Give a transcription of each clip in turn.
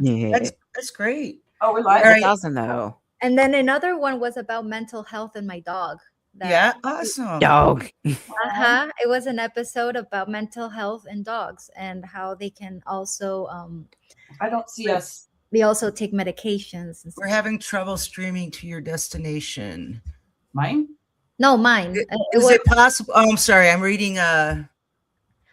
Yeah. That's great. Oh, we're All live. That's right. awesome though. And then another one was about mental health and my dog. Yeah, awesome. Dog. It was an episode about mental health and dogs and how they can also I don't see us. they also take medications and We're stuff. having trouble streaming to your destination. Mine? No, mine. Is it possible? Oh, I'm sorry. I'm reading. I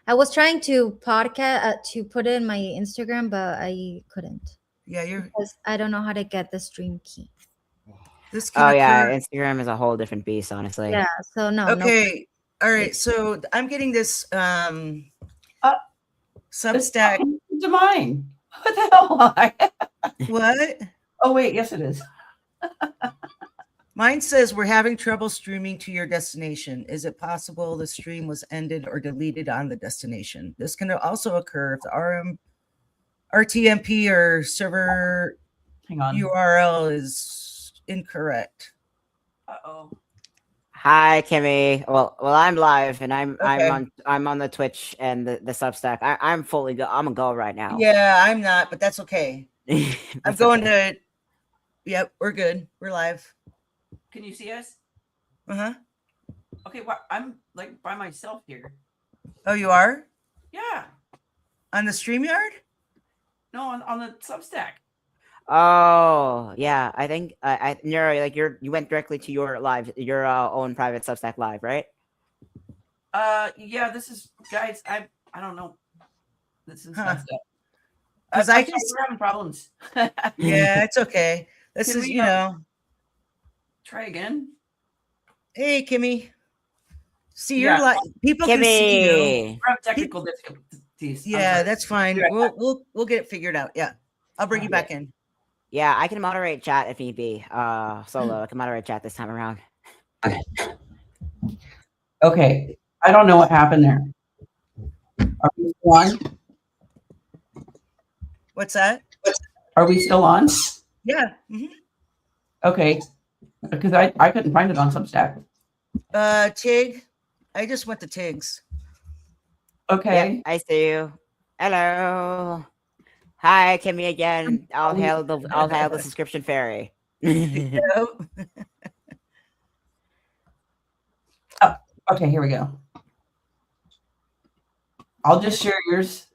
was trying to podcast to put it in my Instagram, but I couldn't Yeah, because I don't know how to get the stream key. this can Oh yeah, occur. Instagram is a whole different beast, honestly. Yeah, so no. Okay. All right. So I'm getting this Substack. To mine. What the hell? What? Oh, wait. Yes, it is. Mine says we're having trouble streaming to your destination. Is it possible the stream was ended or deleted on the destination? This can also occur if the RTMP or server Hang on. URL is incorrect. Uh-oh. Hi, Kimmy. Well, I'm live and I'm Okay. I'm on the Twitch and the Substack. I'm fully go. I'm a go right now. Yeah, I'm not, but that's okay. I'm That's going okay. to. Yep, we're good. We're live. Can you see us? Uh-huh. Okay, well, I'm like by myself here. Oh, you are? Yeah. On the StreamYard? No, on the Substack. Oh yeah, I think Nero, like you went directly to your live, your own private Substack live, right? Yeah, this is guys, I don't know. This is Huh. messed up. 'Cause I I can can we're having problems. Yeah, it's okay. This Can is, we, try again? Hey, Kimmy. See, Yeah. you're like people can see you. Kimmy. We're having technical difficulties. Yeah, that's fine. Be right We'll get it figured out. Yeah, I'll bring you back in. Yeah, I can moderate chat if need be. Solo, I can moderate chat this time around. Okay. I don't know what happened there. Are we still on? What's that? Are we still on? Yeah. Mhm. Okay. Because I couldn't find it on Substack. Tig. I just went to Tig's. Okay. Yep, I see you. Hello. Hi, Kimmy again. I'll hail the subscription fairy. Yep. Okay, here we go. I'll just share yours,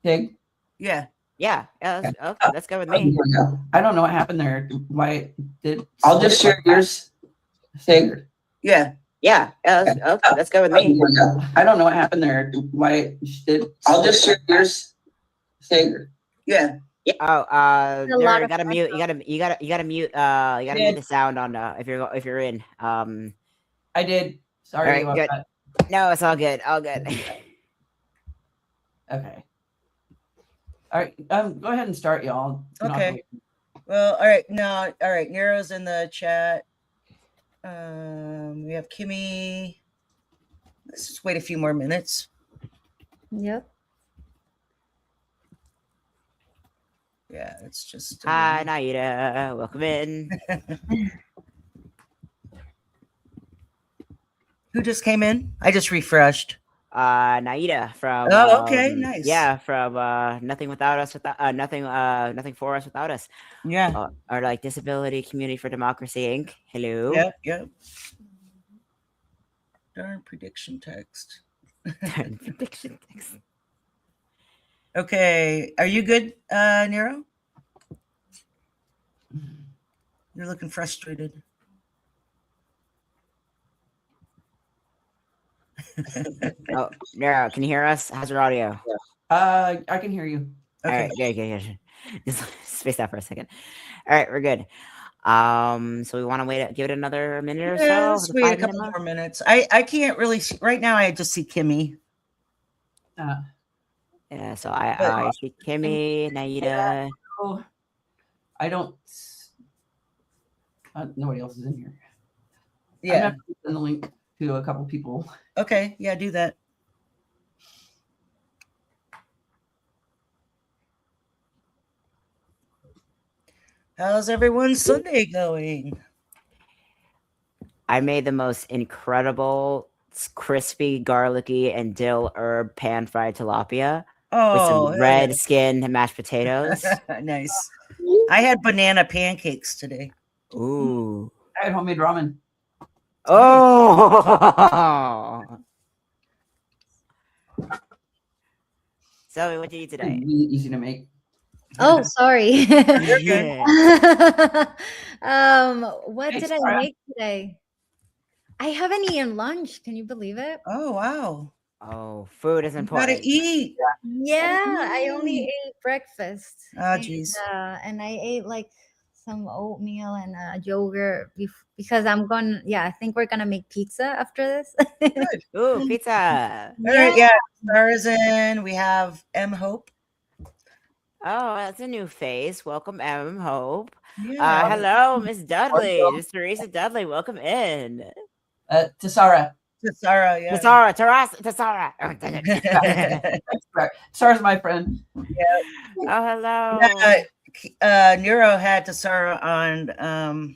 Tig. Yeah. Yeah, okay, let's go with Okay, me. here we go. I don't know what happened there. Why did I'll just share yours, Tig. Yeah. Yeah, okay, let's go with Okay, me. here we go. I don't know what happened there. Why did I'll just share yours, Tig. Yeah. Yeah. Oh, A Nero, lot you of gotta mute. You gotta mute. You gotta Yeah. mute the sound on if you're in. I did. Sorry All right, about good. that. No, it's all good. All good. Okay. All right. Go ahead and start, y'all. Okay. Well, all right. No, all right. Nero's in the chat. We have Kimmy. Let's just wait a few more minutes. Yep. Yeah, it's just. Hi, Naida. Welcome in. Who just came in? I just refreshed. Naida from. Oh, okay, nice. Yeah, from Nothing Without Us, Nothing For Us Without Us. Yeah. Or like Disability Community for Democracy Inc. Hello. Yep. Darn prediction text. Prediction text. Okay, are you good, Nero? You're looking frustrated. Oh, Nero, can you hear us? How's your audio? I can hear you. Okay. All right, good. Just space out for a second. All right, we're good. So we want to give it another minute or so. Yeah, let's wait a couple more minutes. I can't really see right now. I just see Kimmy. Yeah, so I see Kimmy, Naida. Oh, I don't. Nobody else is in here. Yeah. I'm gonna send the link to a couple people. Okay. Yeah, do that. How's everyone's Sunday going? I made the most incredible, crispy, garlicky, and dill herb pan fried tilapia. with Oh, some hell red skin and mashed potatoes. yeah. Nice. I had banana pancakes today. Ooh. I had homemade ramen. Oh. So, what did you eat today? Really easy to make. Oh, sorry. Yeah. What Hey, did I Sarah. make today? I haven't eaten lunch. Can you believe it? Oh, wow. Oh, food is You gotta important. eat. Yeah, I only eat. ate breakfast. Oh, jeez. And I ate like some oatmeal and yogurt because I think we're gonna make pizza after this. Good. Ooh, pizza. All right, yeah. Sarah's in. We have M Hope. Oh, that's a new face. Welcome, M. Hope. Yeah. Hello, Miss Dudley. Miss Teresa Dudley. Welcome in. To Sarah. To Sarah, yeah. Tasara, Tasara. Correct. Sarah's my friend. Oh, hello. Nero had to Sarah on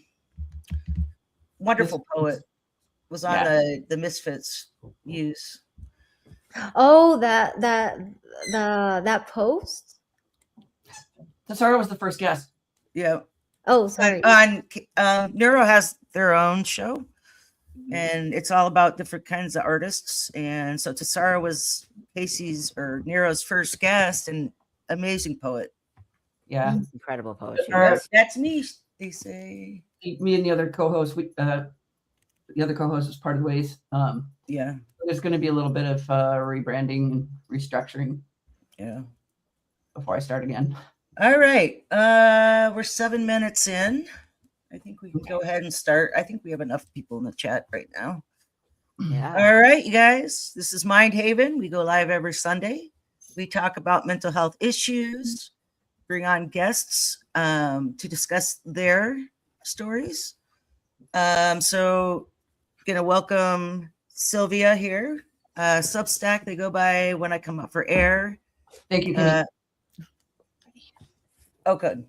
Wonderful Poet. Was on the Misfits use. Oh, that post. Sarah was the first guest. Yeah. Oh, sorry. On Neuro has their own show, and it's all about different kinds of artists. And so Tassara was Casey's or Nero's first guest, and amazing poet. Yeah, incredible poetry. That's me. They say me and the other co-host. The other co-host is part of Ways. Yeah, there's going to be a little bit of rebranding and restructuring. Yeah. Before I start again. All right. We're 7 minutes in. I think we can go ahead and start. I think we have enough people in the chat right now. Yeah. All right, you guys. This is Mind Haven. We go live every Sunday. We talk about mental health issues, bring on guests to discuss their stories. So gonna welcome Silvia here. Substack, they go by when I come up for air. Thank you. Oh, good.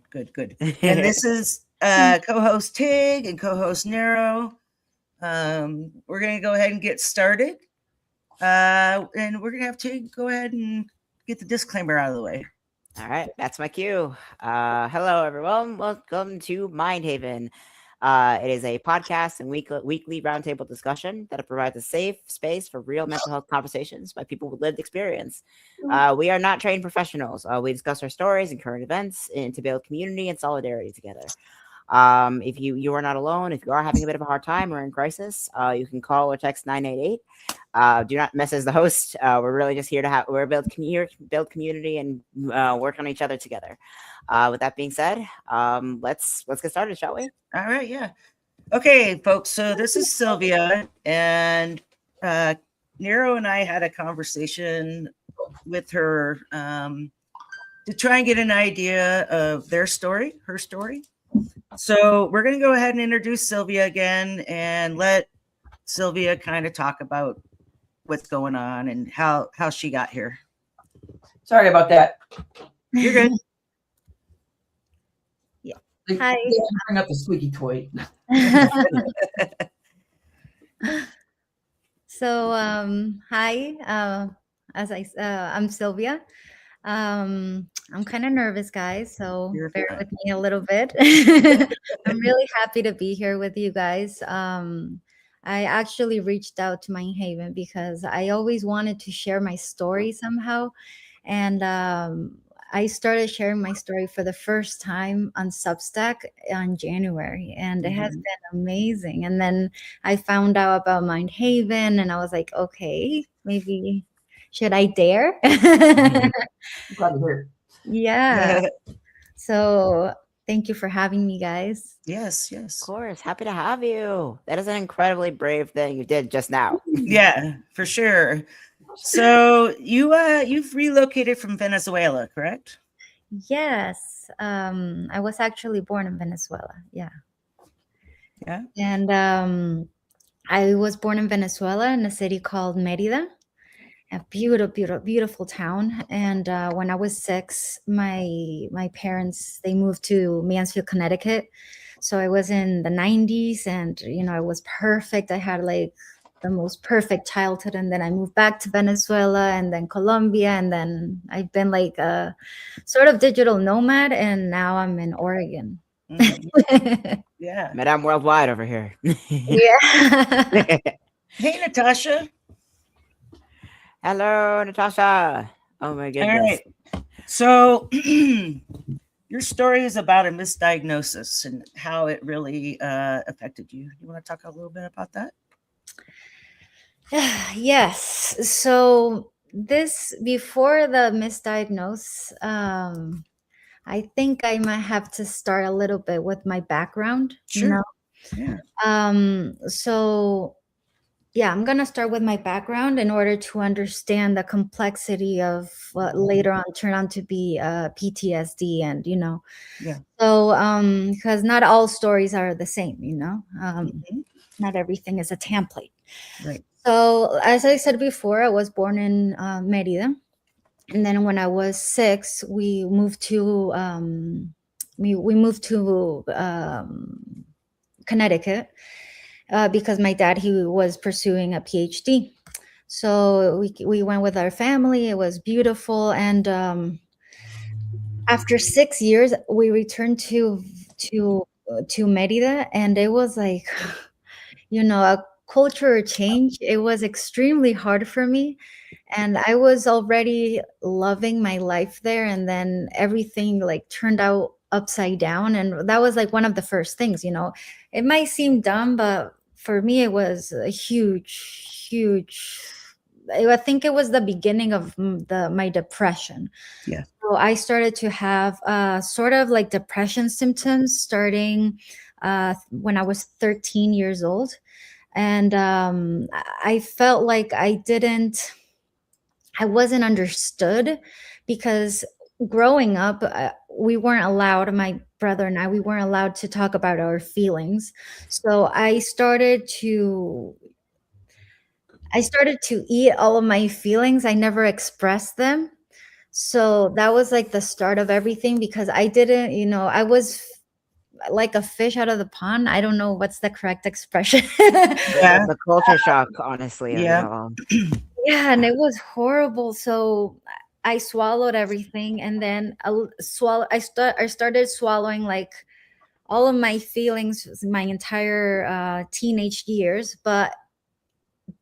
And this is co-host Tig and co-host Nero. We're going to go ahead and get started. And we're going to have Tig go ahead and get the disclaimer out of the way. All right, that's my cue. Hello, everyone. Welcome to Mind Haven. It is a podcast and weekly roundtable discussion that provides a safe space for real mental health conversations by people with lived experience. We are not trained professionals. We discuss our stories and current events and to build community and solidarity together. If you are not alone, if you are having a bit of a hard time or in crisis, you can call or text 988. Do not message the host. We're really just here to build community and work on each other together. With that being said, let's get started, shall we? All right, yeah. Okay, folks. So this is Silvia, and Nero and I had a conversation with her to try and get an idea of her story. So we're going to go ahead and introduce Silvia again and let Silvia kind of talk about what's going on and how she got here. Sorry about that. You're good. Yeah. Hi. Bring up the squeaky toy. So, hi. I'm Silvia. I'm kind of nervous, guys, so bear with me a little bit. I'm really happy to be here with you guys. I actually reached out to Mind Haven because I always wanted to share my story somehow. And I started sharing my story for the first time on Substack in January, and it has been amazing. And then I found out about Mind Haven, and I was like, okay, maybe should I dare? Yeah. So thank you for having me, guys. Yes. Of course. Happy to have you. That is an incredibly brave thing you did just now. Yeah, for sure. So you've relocated from Venezuela, correct? Yes. I was actually born in Venezuela. Yeah. Yeah. And I was born in Venezuela in a city called Mérida. A beautiful town. And when I was 6, my parents, they moved to Mansfield, Connecticut. So I was in the 90s, and it was perfect. I had like the most perfect childhood, and then I moved back to Venezuela and then Colombia, and then I've been like a sort of digital nomad, and now I'm in Oregon. Yeah. Madame Worldwide over here. Yeah. Hey, Natasha. Hello, Natasha. Oh my All goodness. right. So your story is about a misdiagnosis and how it really affected you. You want to talk a little bit about that? Yes. So this before the misdiagnose, I think I might have to start a little bit with my background. Sure. Yeah. So yeah, I'm gonna start with my background in order to understand the complexity of what later on turned out to be PTSD, and Yeah. So because not all stories are the same, Mhm. not everything is a template. Right. So as I said before, I was born in Merida, and then when I was 6, we moved to we moved to Connecticut because my dad, he was pursuing a PhD. So we went with our family. It was beautiful, and after 6 years, we returned to Merida, and it was like a culture change. It was extremely hard for me, and I was already loving my life there, and then everything like turned out upside down, and that was like one of the first things. It might seem dumb, but for me it was a huge. I think it was the beginning of my depression. Yeah. So I started to have sort of like depression symptoms starting when I was 13 years old. And I felt like I wasn't understood, because growing up, we weren't allowed, my brother and we weren't allowed to talk about our feelings. So I started to eat all of my feelings. I never expressed them. So that was like the start of everything, because I didn't, I was like a fish out of the pond. I don't know what's the correct expression. Yeah. The culture shock, honestly, of it Yeah. all. Yeah, and it was horrible. So I swallowed everything, and then I started swallowing like all of my feelings my entire teenage years, but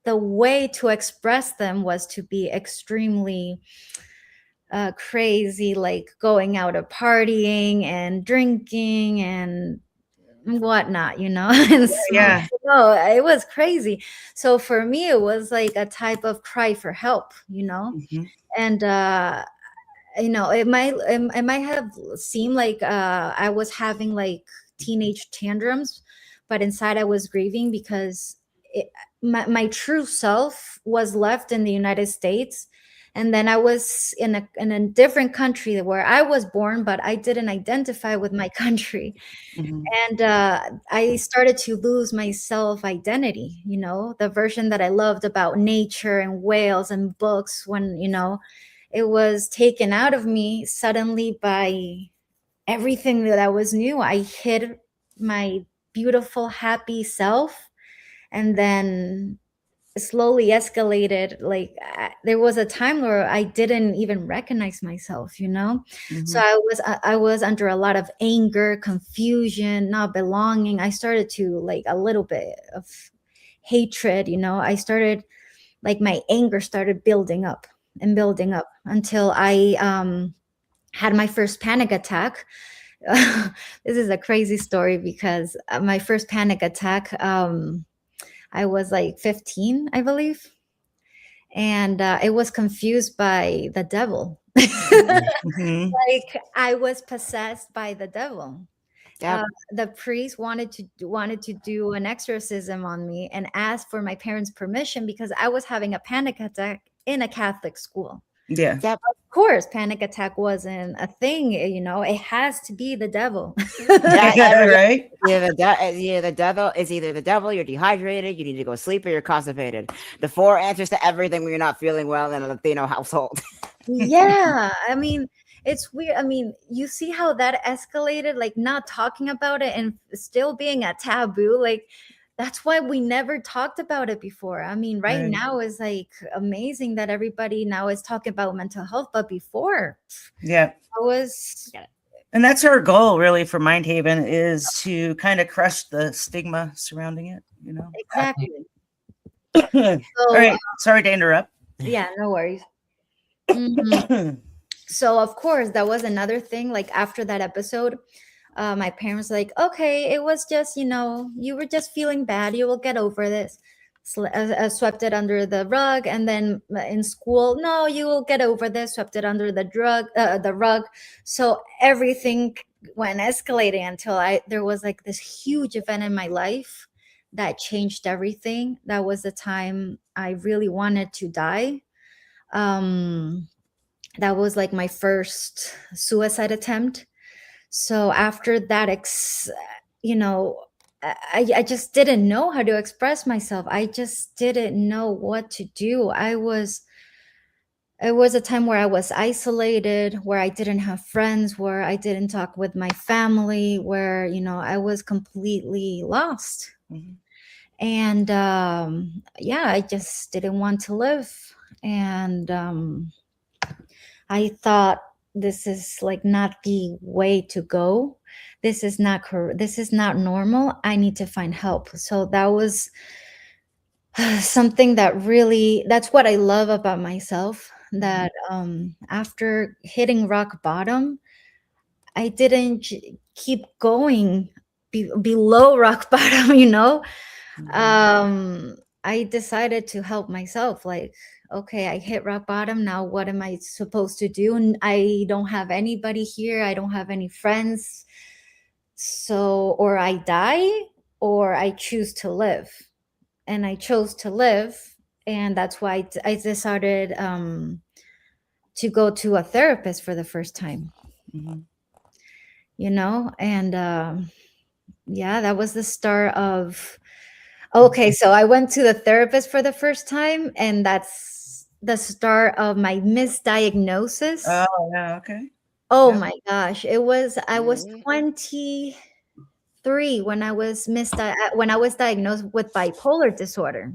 the way to express them was to be extremely crazy, like going out of partying and drinking and whatnot, and Yeah. no, it was crazy. So for me, it was like a type of cry for help, Mhm. and it might have seemed like I was having like teenage tantrums, but inside I was grieving, because my true self was left in the United States, and then I was in a different country where I was born, but I didn't identify with my country. Mhm. And I started to lose my self identity, the version that I loved about nature and whales and books, when it was taken out of me suddenly by everything that was new. I hid my beautiful, happy self, and then slowly escalated. Like there was a time where I didn't even recognize myself, so Mhm. I was under a lot of anger, confusion, not belonging. I started to like a little bit of hatred. I started, like, my anger started building up and building up until I had my first panic attack. This is a crazy story, because my first panic attack, I was like 15, I believe, and it was confused by the devil. Mhm. Like I was possessed by the devil. Yep. The priest wanted to do an exorcism on me and asked for my parents' permission, because I was having a panic attack in a Catholic school. Yeah. Yep. Of course, panic attack wasn't a thing. It has to be the devil. Right. The devil is either the devil, you're dehydrated, you need to go sleep, or you're constipated. The 4 answers to everything when you're not feeling well in a Latino household. Yeah, I mean, it's weird. I mean, you see how that escalated, like not talking about it and still being a taboo. Like that's why we never talked about it before. I mean, right now is like amazing that everybody now is talking about mental health, but before, Yeah. I was, And that's our goal really for Mind Haven, is to kind of crush the stigma surrounding it, you know. exactly. All So, right. Sorry to interrupt. yeah, no worries. Mhm. So of course that was another thing. Like after that episode, my parents were like, okay, it was just, you were just feeling bad, you will get over this. Swept it under the rug. And then in school, no, you will get over this, swept it under the rug. So everything went escalating until there was like this huge event in my life that changed everything. That was the time I really wanted to die. um that was like my first suicide attempt. So after that, you know, I just didn't know how to express myself. I just didn't know what to do. It was a time where I was isolated, where I didn't have friends, where I didn't talk with my family, where, I was completely lost. Mhm. And yeah, I just didn't want to live. And I thought, this is like not the way to go. This is not this is not normal. I need to find help. So that was something that really, that's what I love about myself, that after hitting rock bottom, I didn't keep going below rock bottom, I decided to help myself. Like, okay, I hit rock bottom. Now, what am I supposed to do? And I don't have anybody here. I don't have any friends. So, or I die or I choose to live. And I chose to live. And that's why I decided to go to a therapist for the first time, Mhm. And yeah, that was the start of. Okay, so I went to the therapist for the first time, and that's the start of my misdiagnosis. Oh, yeah. Okay. Oh Yeah. my gosh, I was Really? 23 when I was diagnosed with bipolar disorder.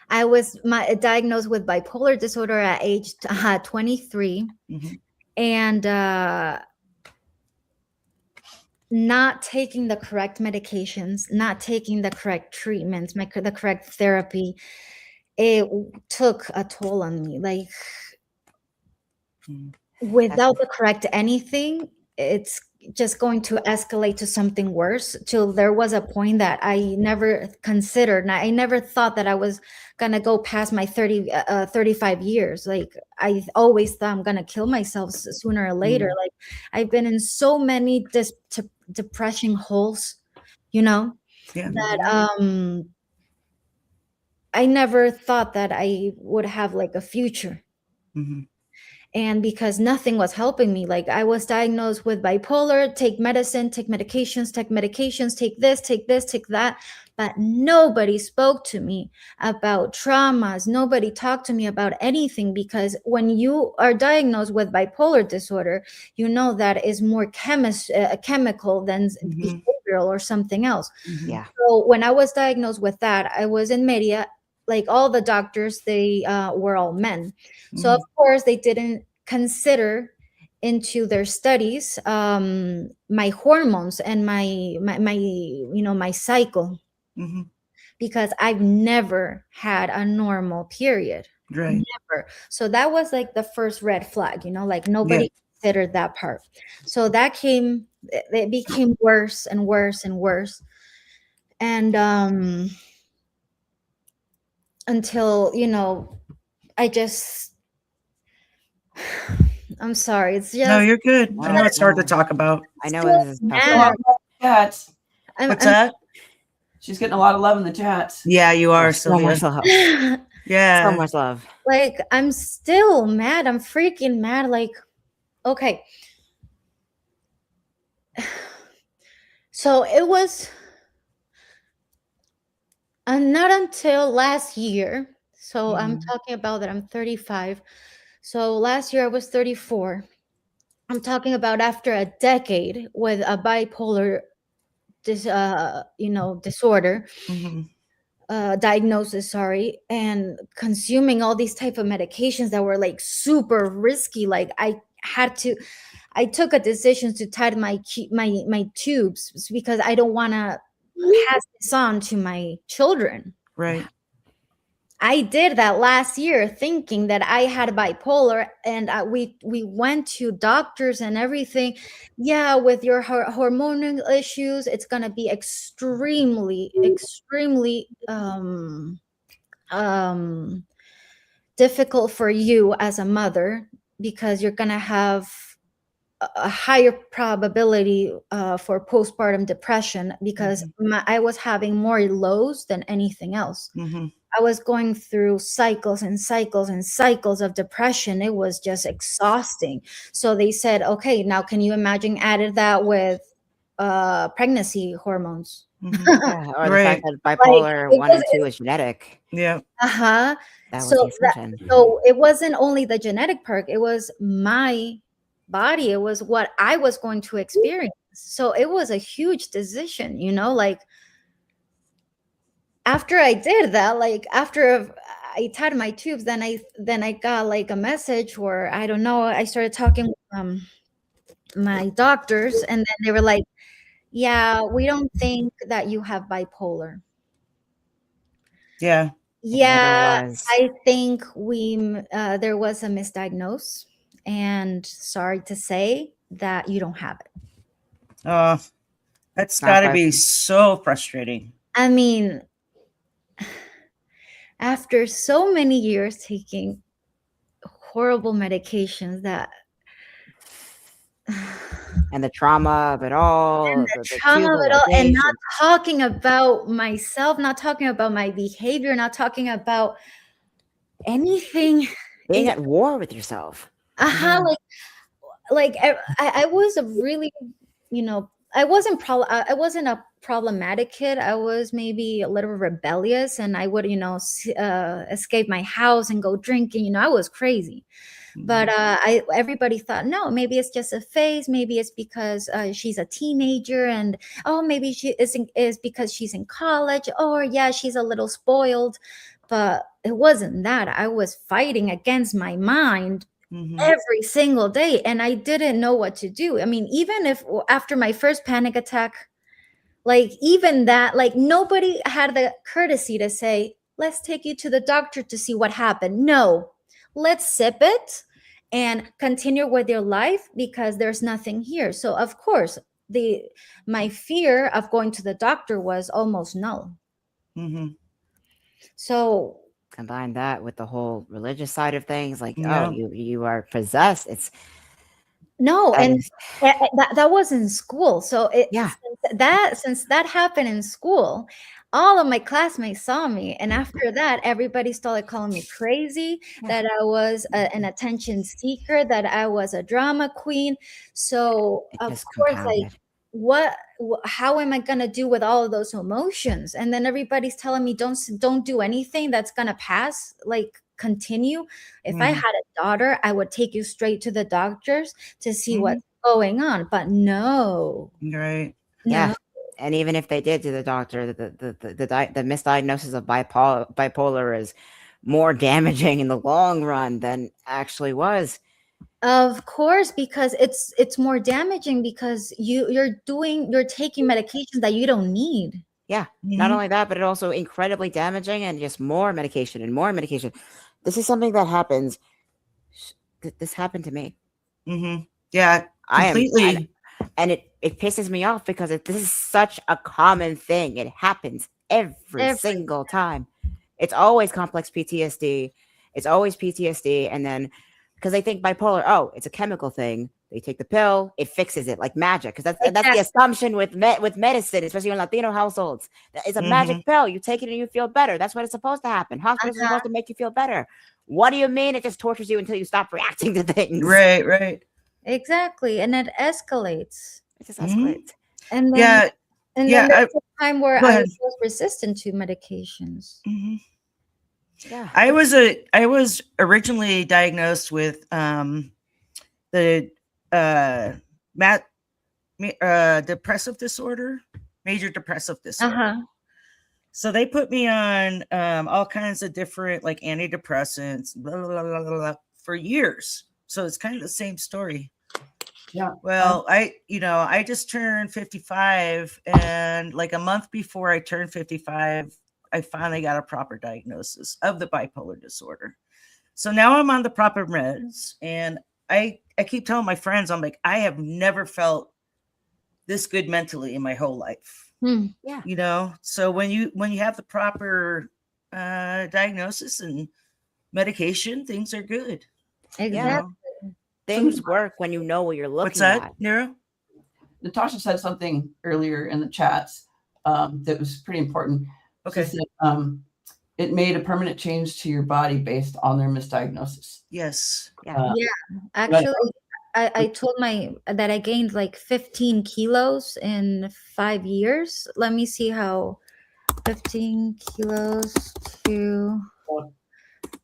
I was diagnosed with bipolar disorder at age 23, Mhm. and not taking the correct medications, not taking the correct treatments, the correct therapy, it took a toll on me. Like, Mhm. without the correct anything, it's just going to escalate to something worse, till there was a point that I never considered. I never thought that I was gonna go past my 35 years. Like, I always thought I'm gonna kill myself sooner or later. Like, I've been in so many depression holes, Yeah. that I never thought that I would have like a future. Mhm. And because nothing was helping me, like, I was diagnosed with bipolar, take medicine, take medications, take this, take that, but nobody spoke to me about traumas. Nobody talked to me about anything, because when you are diagnosed with bipolar disorder, that is more chemical than Mhm. behavioral or something else. Mhm. Yeah. So when I was diagnosed with that, I was in media. Like, all the doctors, they were all men. So of Mhm. course they didn't consider into their studies my hormones and my cycle, Mhm. because I've never had a normal period. Right. Never. So that was like the first red flag, like Yeah. nobody considered that part. So it became worse and worse and worse. And until, I just, I'm sorry, it's No, just you're good. I know it's hard to No. talk about. I know this is tough. A lot mad. of chats. What's I'm that? She's getting a lot of love in the chats. Yeah, you Oh, are, so much Sylvia. love. So Yeah. much love. like, I'm still mad. I'm freaking mad. Like, okay. So it was not until last year. So I'm talking about that I'm 35. So last year I was 34. I'm talking about after a decade with a bipolar disorder, Mm-hmm. diagnosis, sorry, and consuming all these type of medications that were like super risky. Like I took a decision to tie my tubes because I don't want to pass this on to my children. Right. I did that last year thinking that I had bipolar, and we went to doctors and everything. Yeah, with your hormonal issues, it's going to be extremely difficult for you as a mother, because you're going to have a higher probability for postpartum depression, because I was having more lows than anything else. Mm-hmm. I was going through cycles and cycles and cycles of depression. It was just exhausting. So they said, okay, now can you imagine added that with pregnancy hormones? Yeah, or the Right. fact that bipolar Like, 1 and 2 is genetic. Yeah. Uh-huh. That was So the assumption. so it wasn't only the genetic part, it was my body. It was what I was going to experience. So it was a huge decision, like after I did that, like after I tied my tubes, then I got like a message, or I don't know, I started talking with my doctors, and then they were like, yeah, we don't think that you have bipolar. Yeah. Yeah, Never was. I think there was a misdiagnosis, and sorry to say that you don't have it. That's Not got to by- be so frustrating. I mean, after so many years taking horrible medications that And the trauma of it all. and the trauma of it all, and not talking about myself, not talking about my behavior, not talking about anything. Being at war with yourself. Like I was a really, I wasn't a problematic kid. I was maybe a little rebellious, and I would, escape my house and go drinking. I was crazy. But everybody thought, no, maybe it's just a phase. Maybe it's because she's a teenager, and maybe she is because she's in college, or yeah, she's a little spoiled. But it wasn't that. I was fighting against my mind every single day, and I didn't know what to do. I mean, even if after my first panic attack, like even that, like nobody had the courtesy to say, let's take you to the doctor to see what happened. No, let's sip it and continue with your life, because there's nothing here. So of course my fear of going to the doctor was almost null. So combine that with the whole religious side of things, like, Yeah. oh, you are possessed. It's no, that and is- that was in school. So Yeah. since that happened in school, all of my classmates saw me, and after that, everybody started calling me crazy, that I was an attention seeker, that I was a drama queen. So it of just course, like, compounded. how am I gonna do with all of those emotions? And then everybody's telling me, don't do anything, that's gonna pass, like continue. If I had a daughter, I would take you straight to the doctors to see what's going on. But no. Right. Yeah. No. And even if they did to the doctor, the misdiagnosis of bipolar is more damaging in the long run than actually was. Of course, because it's more damaging, because you're taking medications that you don't need. Yeah. Not only that, but it also incredibly damaging, and just more medication and more medication. This is something that happens. This happened to me. Yeah, completely. And it pisses me off, because this is such a common thing. It happens every single time. It's always complex PTSD. It's always PTSD. And then, because they think bipolar, oh, it's a chemical thing. They take the pill, it fixes it like magic. Because that's the assumption with medicine, especially in Latino households. It's a magic pill. You take it and you feel better. That's what it's supposed to happen. Hospitals are supposed to make you feel better. What do you mean? It just tortures you until you stop reacting to things. Right. Exactly. And it escalates. It just escalates. And then, then there's a time where I was resistant to medications. Yeah. I was originally diagnosed with the depressive disorder. major depressive disorder. Uh-huh. So they put me on all kinds of different like antidepressants, blah, blah, blah, blah, blah, for years. So it's kind of the same story. Yeah. Well, I just turned 55, and like a month before I turned 55, I finally got a proper diagnosis of the bipolar disorder. So now I'm on the proper meds, and I keep telling my friends, I'm like, I have never felt this good mentally in my whole life. Yeah. So when you have the proper diagnosis and medication, things are good. Exactly. Things work when you know what you're looking What's that, at. Nero? Natasha said something earlier in the chats that was pretty important. Okay. She said, it made a permanent change to your body based on their misdiagnosis. Yes. Yeah. Actually, I told that I gained like 15 kilos in 5 years. Let me see how 15 kilos to.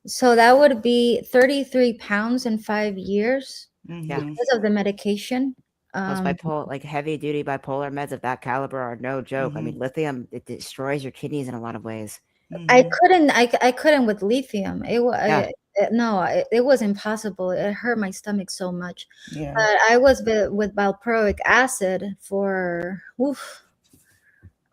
So that would be 33 pounds in 5 years because of the medication. Those bipolar, like heavy duty bipolar meds of that caliber are no joke. I mean, lithium, it destroys your kidneys in a lot of ways. I couldn't with lithium. It was impossible. It hurt my stomach so much. Yeah. But I was with valproic acid for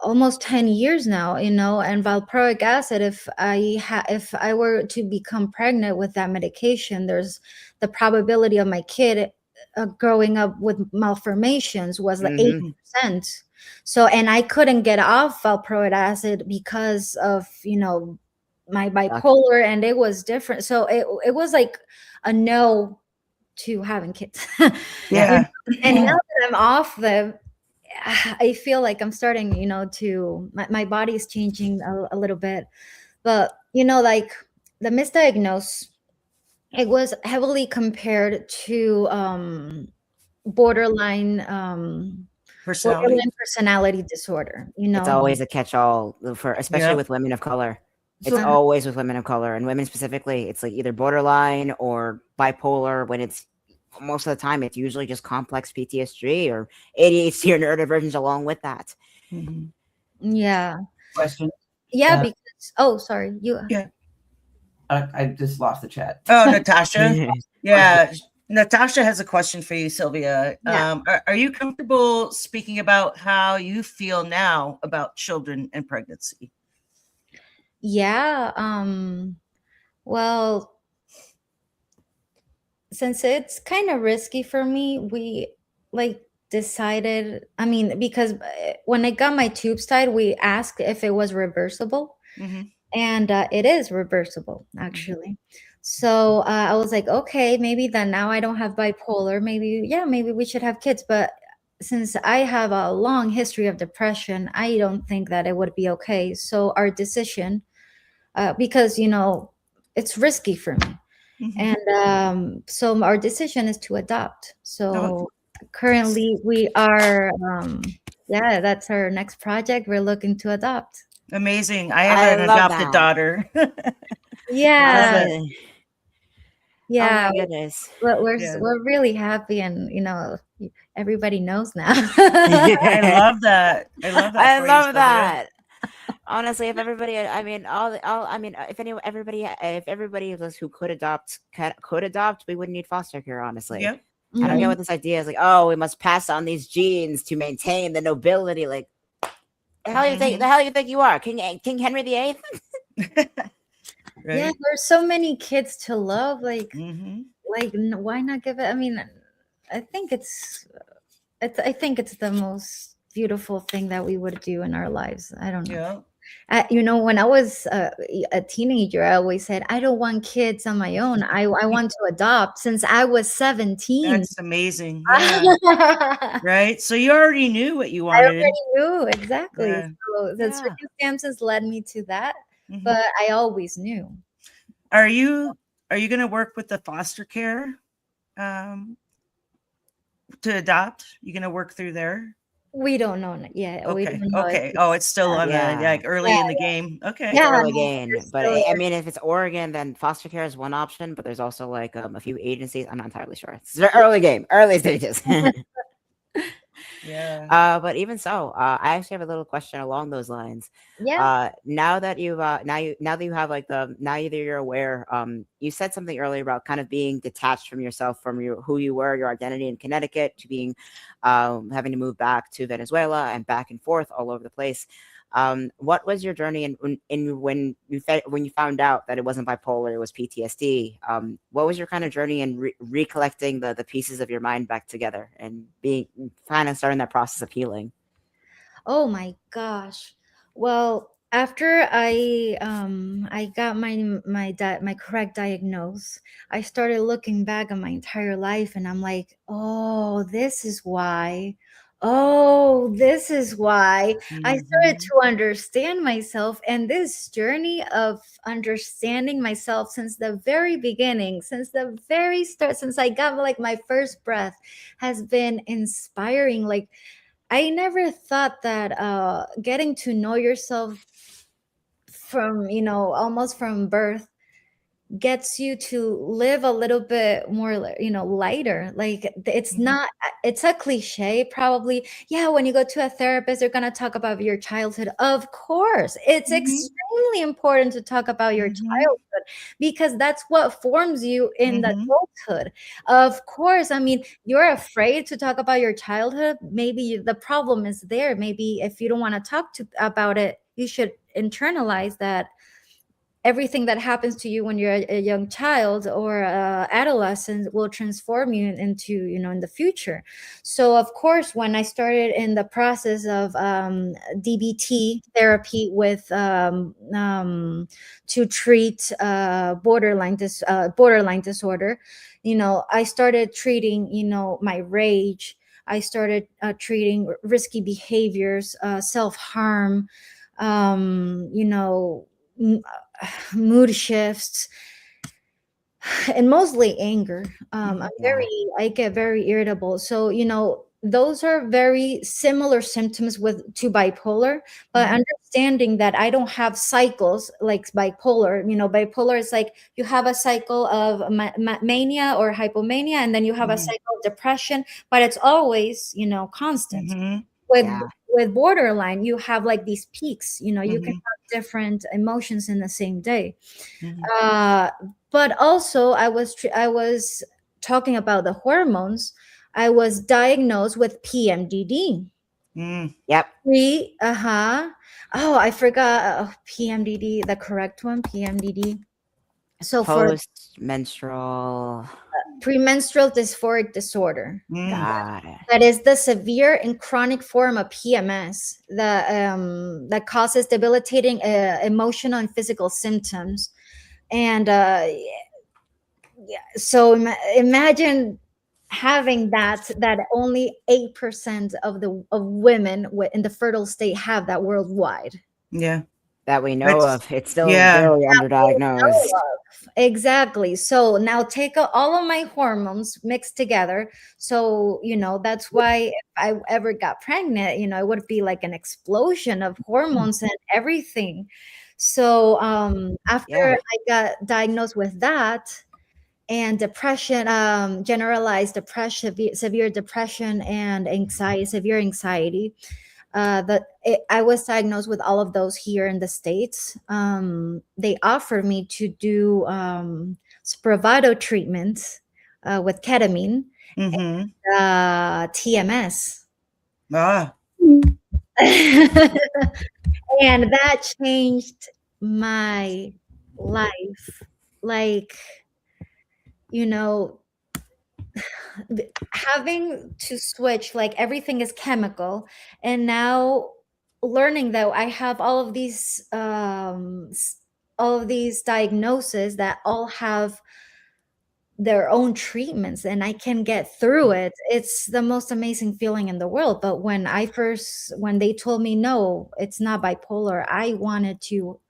almost 10 years now, and valproic acid, if I were to become pregnant with that medication, there's the probability of my kid growing up with malformations was like 8%. So, and I couldn't get off valproic acid because of my bipolar, and it was different. So it was like a no to having kids. Yeah. And now that I'm off I feel like I'm starting, to my body's changing a little bit, but like the misdiagnosis, it was heavily compared to borderline personality disorder. It's always a catch-all especially with women of color. It's always with women of color, and women specifically. It's like either borderline or bipolar. When it's most of the time, it's usually just complex PTSD or ADHD or neurodivergence along with that. Yeah. Question. Yeah, because sorry, you. Yeah. I just lost the chat. Oh, Natasha. Yeah. Natasha has a question for you, Silvia. Yeah. Are you comfortable speaking about how you feel now about children and pregnancy? Yeah. Well, since it's kind of risky for me, we decided, because when I got my tubes tied, we asked if it was reversible. And it is reversible, actually. So I was like, okay, maybe then now I don't have bipolar. Maybe we should have kids. But since I have a long history of depression, I don't think that it would be okay. So our decision, because, it's risky for me. And so our decision is to adopt. So currently we are, that's our next project. We're looking to adopt. Amazing. I have an adopted daughter. Yeah. Oh my goodness. We're really happy, and everybody knows now. I love that. I love that. Honestly, if everybody, if everybody of us who could adopt, we wouldn't need foster care. Honestly, I don't get what this idea is. Like, oh, we must pass on these genes to maintain the nobility. Like, the hell you think you are, King Henry VIII? Right? Yeah, there's so many kids to love. Like why not give it? I think it's the most beautiful thing that we would do in our lives. I don't know. When I was a teenager, I always said, I don't want kids on my own. I want to adopt since I was 17. That's amazing. Yeah. Right? So you already knew what you wanted. I already knew, exactly. Yeah. So the circumstances led me to that, but I always knew. Are you going to work with the foster care to adopt? You going to work through there? We don't know yet. Okay. We don't know It's still on the early in the game. Okay. Early game. But if it's Oregon, then foster care is one option. But there's also a few agencies. I'm not entirely sure. It's early game, early stages. Yeah. But even so, I actually have a little question along those lines. Yeah. Now that you've now that you have like the now that you're aware, you said something earlier about kind of being detached from yourself, from your who you were, your identity in Connecticut, to being having to move back to Venezuela and back and forth all over the place. What was your journey in when you found out that it wasn't bipolar, it was PTSD? What was your kind of journey in recollecting the pieces of your mind back together and being kind of starting that process of healing? Oh my gosh. Well, after I got my correct diagnose, I started looking back on my entire life and I'm like, "Oh, this is why. Oh, this is why." I started Mhm. to understand myself, and this journey of understanding myself since the very beginning, since the very start, since I got like my first breath has been inspiring. Like I never thought that getting to know yourself from, almost from birth gets you to live a little bit more, lighter. Like it's Mhm. not, it's a cliche probably. Yeah, when you go to a therapist, they're going to talk about your childhood. Of course, it's Mhm. extremely important to talk about your Mhm. childhood because that's what forms you in the Mhm. adulthood. Of course, I mean, you're afraid to talk about your childhood. Maybe the problem is there. Maybe if you don't want to talk about it, you should internalize that everything that happens to you when you're a young child or adolescent will transform you into, in the future. So of course, when I started in the process of DBT therapy with to treat borderline disorder, I started treating, my rage. I started treating risky behaviors, self-harm, you know mood shifts, and mostly anger. Yeah. I get very irritable. So, those are very similar symptoms to bipolar, but Mhm. understanding that I don't have cycles like bipolar. Bipolar is like you have a cycle of mania or hypomania, and then you have a Mhm. cycle of depression, but it's always, constant. Mhm. with Yeah. with borderline, you have like these peaks. You can Mhm. have different emotions in the same day. Mhm. uh, but also I was talking about the hormones. I was diagnosed with PMDD. Mm. Yep. Oh, I forgot. PMDD, the correct one, PMDD. So for Post menstrual. premenstrual dysphoric disorder, Mm. Got it. that is the severe and chronic form of PMS that causes debilitating emotional and physical symptoms. And so imagine having that only 8% of women in the fertile state have that worldwide. Yeah. That we know That's of. It's still yeah. very underdiagnosed. Exactly. So now take all of my hormones mixed together. So, that's why if I ever got pregnant, it would be like an explosion of hormones and everything. So, after Yeah. I got diagnosed with that, and depression, generalized depression, severe depression, and anxiety, severe anxiety. I was diagnosed with all of those here in the States. They offered me to do Spravato treatment with ketamine, Mhm. TMS. Ah. And that changed my life. Like, you know, having to switch, like everything is chemical, and now learning that I have all of these diagnoses that all have their own treatments and I can get through it. It's the most amazing feeling in the world. But when they told me no, it's not bipolar, I went to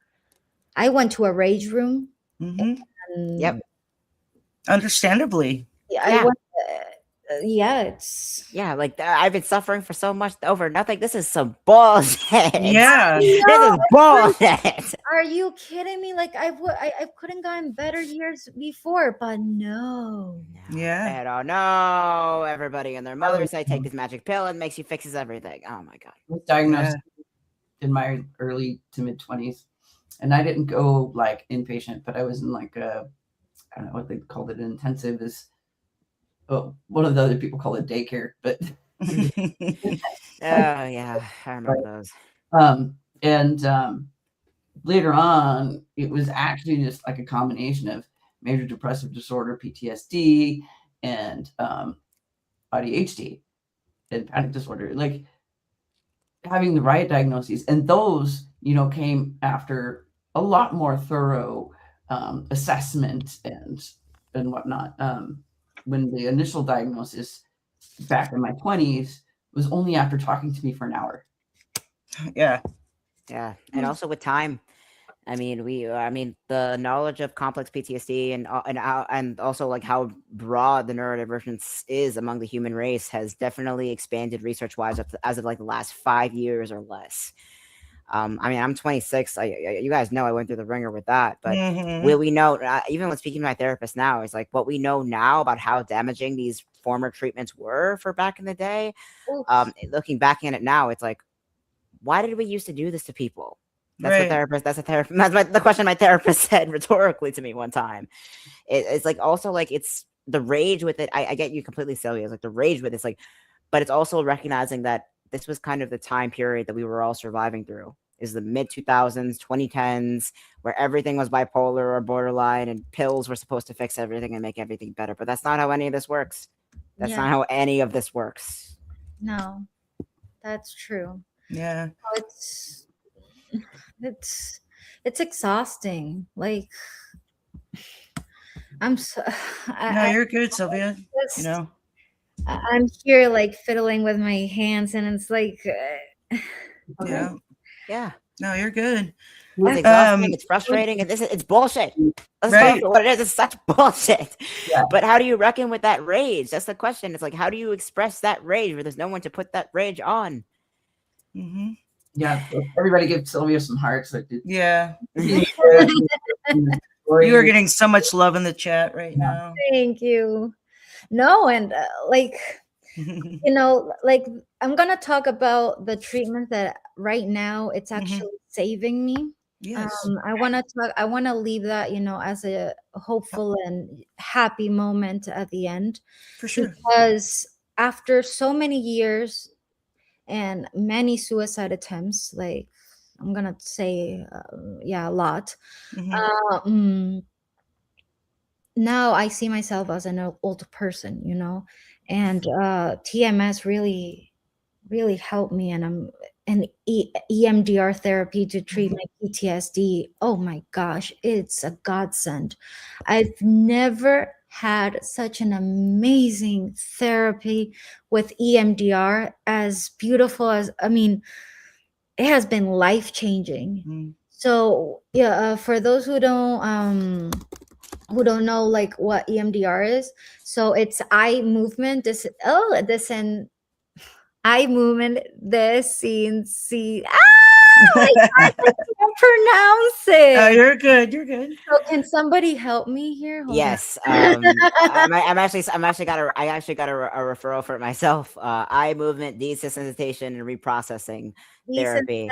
a rage room. Mhm. Yep. And Understandably. I Yeah. went. Yeah, it's Yeah, like I've been suffering for so much over nothing. This is some bullshit. Yeah. This no, is bullshit. are you kidding me? Like I couldn't gotten better years before, but no. Yeah. Pero no, everybody and their mother say take um, this magic pill and makes you fixes everything. Oh my god. was diagnosed in my early to mid 20s, and I didn't go like inpatient, but I was in like I don't know what they called it, intensive is, well, one of the other people call it daycare, but Oh yeah, I remember those. and later on, it was actually just like a combination of major depressive disorder, PTSD, and ADHD and panic disorder. Like having the right diagnoses, and those, came after a lot more thorough assessment and whatnot. When the initial diagnosis back in my 20s was only after talking to me for an hour. Yeah. Yeah, and also with time. I mean, the knowledge of complex PTSD and also like how broad the neurodivergence is among the human race has definitely expanded research-wise as of like the last 5 years or less. I mean, I'm 26. You guys know I went through the ringer with that, but we know, even when speaking to my therapist now, it's like what we know now about how damaging these former treatments were for back in the day. Looking back in it now, it's like, why did we used to do this to people? That's the question my therapist said rhetorically to me one time. It's like also like it's the rage with it. I get you completely, Silvia. It's like the rage with it's like, but it's also recognizing that this was kind of the time period that we were all surviving through. Is the mid 2000s, 2010s, where everything was bipolar or borderline, and pills were supposed to fix everything and make everything better. But that's not how any of this works. That's not how any of this works. No, that's true. Yeah. It's exhausting. Like I'm so No, you're good, Sylvia. I'm here like fiddling with my hands, and it's like Yeah. No, you're good. It's exhausting. It's frustrating. It's bullshit. Let's talk about what it is. It's such bullshit. Yeah. But how do you reckon with that rage? That's the question. It's like, how do you express that rage where there's no one to put that rage on? Mm-hmm. Yeah, everybody give Silvia some hearts. Yeah. You are getting so much love in the chat right now. Thank you. No, and like, like I'm going to talk about the treatment that right now it's actually saving me. Yes. I want to leave that, as a hopeful and happy moment at the end. For sure. Because after so many years and many suicide attempts, like I'm gonna say a lot, now I see myself as an old person, and TMS really helped me, and EMDR therapy to treat my PTSD. Oh my gosh, it's a godsend. I've never had such an amazing therapy with EMDR, as beautiful as, it has been life-changing. So for those who don't know like what EMDR is, so it's eye movement eye movement I can't pronounce it. Oh, you're good. You're good. So can somebody help me here? Yes. I actually got a referral for it myself. Eye movement desensitization and reprocessing therapy.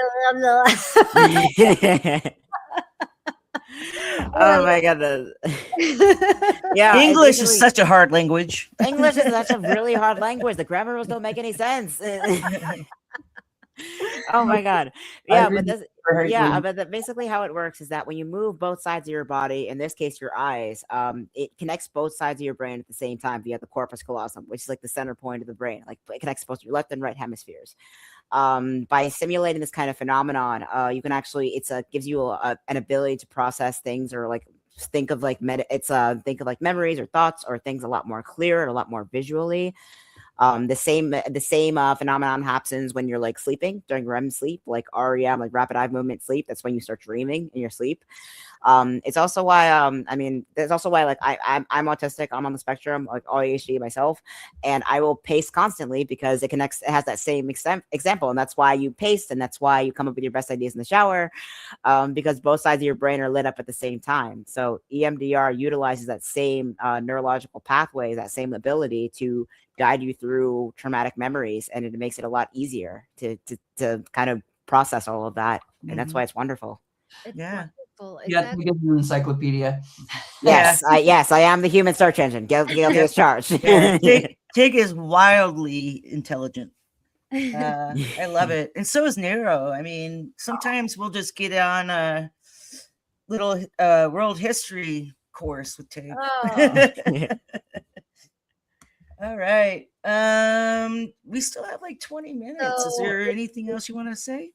Oh my goodness. Yeah, English is such a hard language. English is such a really hard language. The grammar rules don't make any sense. Oh my god. Yeah, but basically how it works is that when you move both sides of your body, in this case your eyes, it connects both sides of your brain at the same time via the corpus callosum, which is like the center point of the brain. Like it connects both your left and right hemispheres. By simulating this kind of phenomenon, you can actually gives you an ability to process things, or like think of like memories or thoughts or things a lot more clear and a lot more visually. The same phenomenon happens when you're like sleeping during REM sleep, like REM, like rapid eye movement sleep. That's when you start dreaming in your sleep. It's also why I mean, there's also why like I'm autistic, I'm on the spectrum, like ADHD myself, and I will pace constantly because it has that same example, and that's why you pace, and that's why you come up with your best ideas in the shower, because both sides of your brain are lit up at the same time. So EMDR utilizes that same neurological pathway, that same ability to guide you through traumatic memories, and it makes it a lot easier to kind of process all of that, and that's why it's wonderful. It's Yeah. wonderful. Yeah, Exactly. give you an encyclopedia. Yes, I am the human search engine. Guilty as charged. Yeah. Tig is wildly intelligent. I love it. And so is Nero. I mean, sometimes we'll just get on a little world history course with Tig. Oh. All right. We still have like 20 minutes. Is So there anything else you want to say?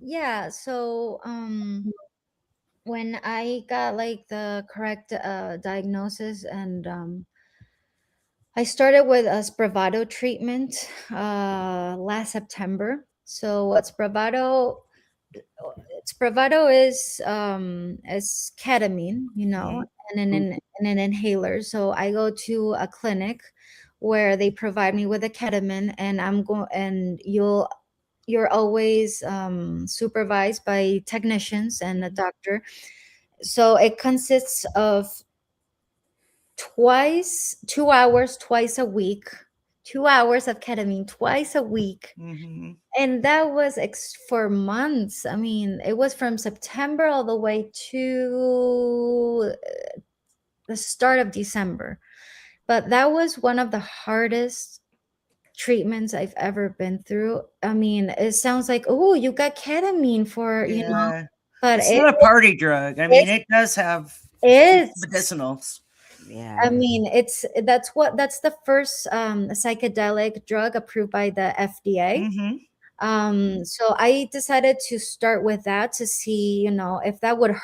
yeah, so when I got like the correct diagnosis, and I started with a Spravato treatment last September. So what Spravato is ketamine, and an inhaler. So I go to a clinic where they provide me with a ketamine, and you're always supervised by technicians and a doctor. So it consists of 2 hours twice a week, 2 hours of ketamine twice a week. Mm-hmm. And that was for months. I mean, it was from September all the way to the start of December. But that was one of the hardest treatments I've ever been through. I mean, it sounds like, oh, you got ketamine for, but it's not a party drug. I mean, it does have it's medicinals. Yeah. I mean, that's the first psychedelic drug approved by the FDA. Mm-hmm. So I decided to start with that to see, if that would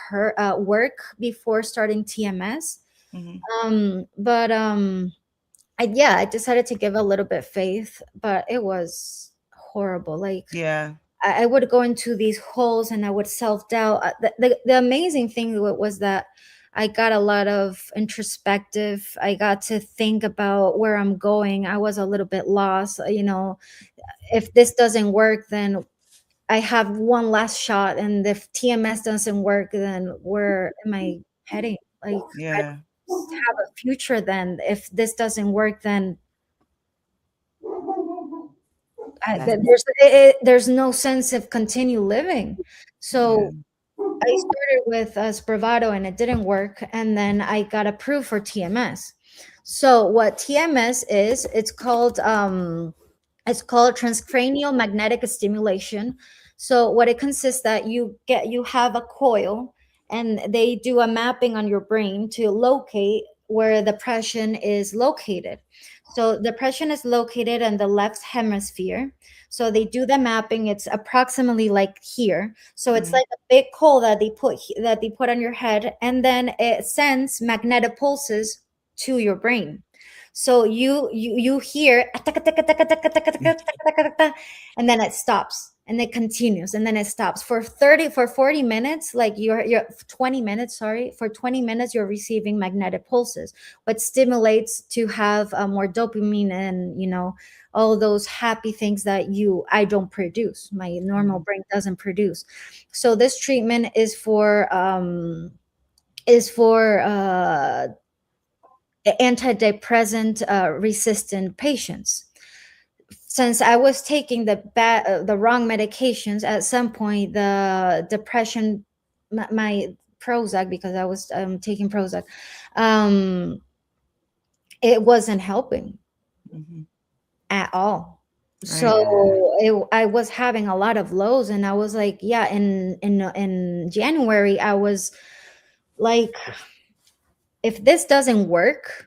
work before starting TMS. Mm-hmm. But I decided to give a little bit faith, but it was horrible. Like, Yeah. I would go into these holes and I would self-doubt. The amazing thing was that I got a lot of introspective. I got to think about where I'm going. I was a little bit lost. If this doesn't work, then I have one last shot. And if TMS doesn't work, then where am I heading? Like, Yeah. I have a future then. If this doesn't work, then there's no sense of continue living. So I started with Spravato and it didn't work, and then I got approved for TMS. So what TMS is, it's called transcranial magnetic stimulation. So what it consists that you have a coil, and they do a mapping on your brain to locate where depression is located. So depression is located in the left hemisphere. So they do the mapping. It's approximately like here. So it's like a big coil that they put on your head, and then it sends magnetic pulses to your brain. So you hear, and then it stops, and it continues, and then it stops for 40 minutes. Like you're 20 minutes, sorry, for 20 minutes you're receiving magnetic pulses, what stimulates to have more dopamine and all those happy things that I don't produce. My normal brain doesn't produce. So this treatment is for antidepressant resistant patients. Since I was taking the wrong medications, at some point the depression, my Prozac, because I was taking Prozac, it wasn't helping at all. So I was having a lot of lows, and I was like, in January I was like, if this doesn't work,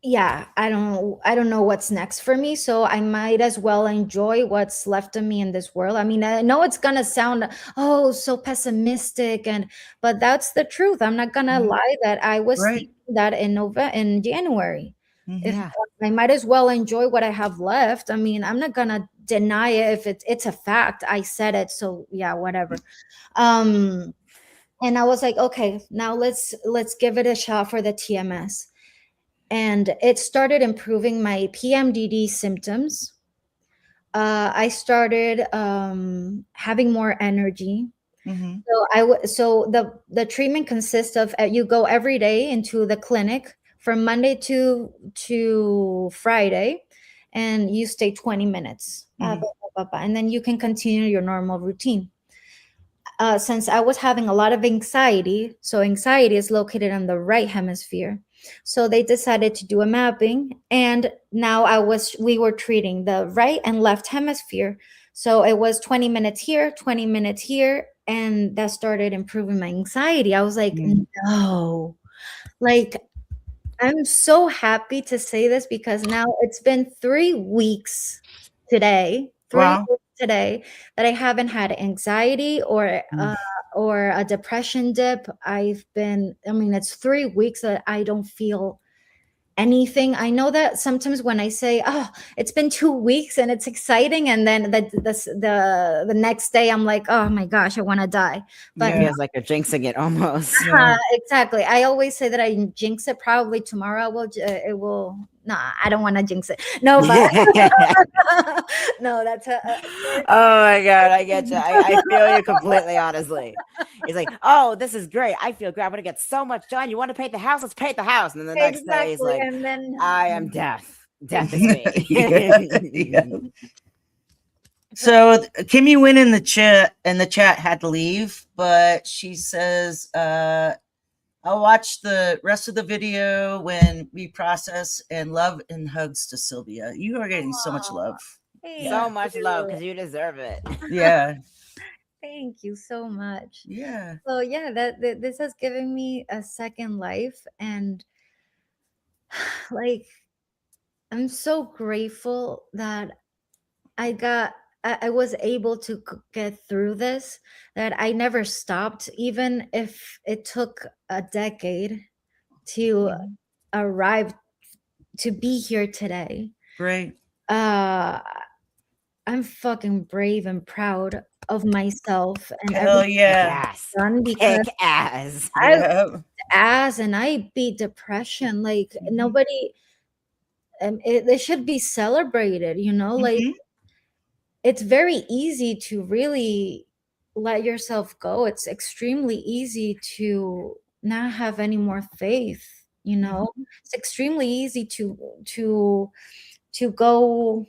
I don't know what's next for me. So I might as well enjoy what's left of me in this world. I mean, I know it's gonna sound so pessimistic, but that's the truth. I'm not gonna lie that I was thinking that in January. Mm-hmm. If Yeah. I might as well enjoy what I have left. I mean, I'm not gonna deny it if it's a fact. I said it, so yeah, whatever. Um, and I was like, okay, now let's give it a shot for the TMS. And it started improving my PMDD symptoms. I started having more energy. Mm-hmm. So the treatment consists of you go every day into the clinic from Monday to Friday, and you stay 20 minutes, and then you can continue your normal routine. Since I was having a lot of anxiety, so anxiety is located in the right hemisphere. So they decided to do a mapping, and now we were treating the right and left hemisphere. So it was 20 minutes here, 20 minutes here, and that started improving my anxiety. I was like, no, like I'm so happy to say this because now it's been 3 weeks today, Wow. today that I haven't had anxiety or a depression dip. I mean, it's 3 weeks that I don't feel anything. I know that sometimes when I say, "Oh, it's been 2 weeks and it's exciting," and then the next day I'm like, "Oh my gosh, I want to die." But It feels like you're jinxing it almost. exactly. I always say that I jinx it. Probably tomorrow I will. It will. Nah, I don't want to jinx it. No, but no, that's Oh my god, I get you. I feel you completely, honestly. It's like, oh, this is great. I feel great. I'm gonna get so much done. You want to paint the house? Let's paint the house. And then the next day is exactly. like, And then I am death. Death is me. Yeah. So Kimmy Wynn in the chat had to leave, but she says, I'll watch the rest of the video when we process, and love and hugs to Silvia. You are getting so much love. So much love because you deserve it. Yeah. Thank you so much. Yeah. So yeah, that this has given me a second life, and like I'm so grateful that I was able to get through this, that I never stopped, even if it took a decade to arrive to be here today. Great. I'm fucking brave and proud of myself and Hell everything yeah. I've done, because Kick ass. I beat depression. Like nobody, it should be celebrated, like it's very easy to really let yourself go. It's extremely easy to not have any more faith, it's extremely easy to go,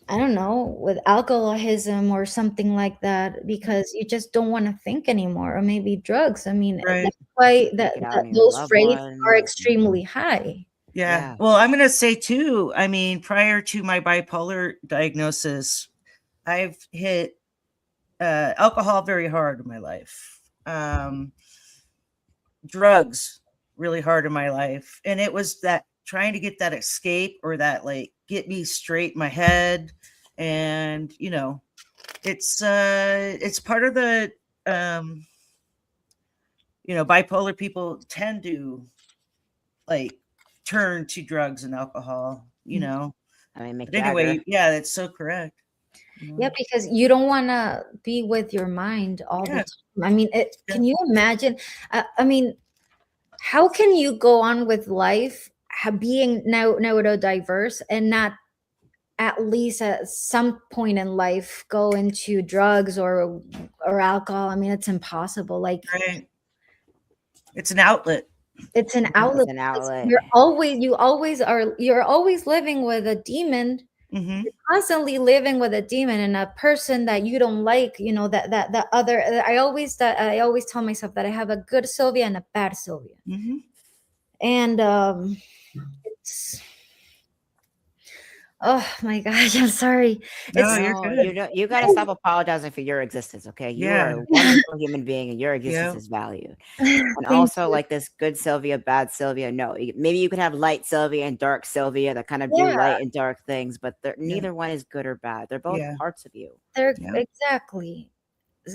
I don't know, with alcoholism or something like that, because you just don't want to think anymore, or maybe drugs. I mean, Right. that's why Take it out on your those loved rates are ones. extremely high. Yeah. Well, I'm going to say too, I mean, prior to my bipolar diagnosis, I've hit alcohol very hard in my life. Drugs really hard in my life. And it was that trying to get that escape, or that like get me straight in my head. And, it's part of the, bipolar people tend to like turn to drugs and alcohol, I mean, Mick But anyway, Jagger. yeah, that's so correct. Yeah, because you don't want to be with your mind all the time. I mean, can you imagine? I mean, how can you go on with life being neurodiverse and not at least at some point in life go into drugs or alcohol? I mean, it's impossible. Like, it's an outlet. It's an outlet. It's an outlet. You're always living with a demon. You're constantly living with a demon and a person that you don't like. That other. I always tell myself that I have a good Silvia and a bad Silvia, and it's. Oh my gosh, I'm sorry. You got to stop apologizing for your existence, okay? You are a wonderful human being, and your existence is valued. And also, like this good Silvia, bad Silvia. No, maybe you could have light Silvia and dark Silvia that kind of do light and dark things, but neither one is good or bad. They're both parts of you. Exactly,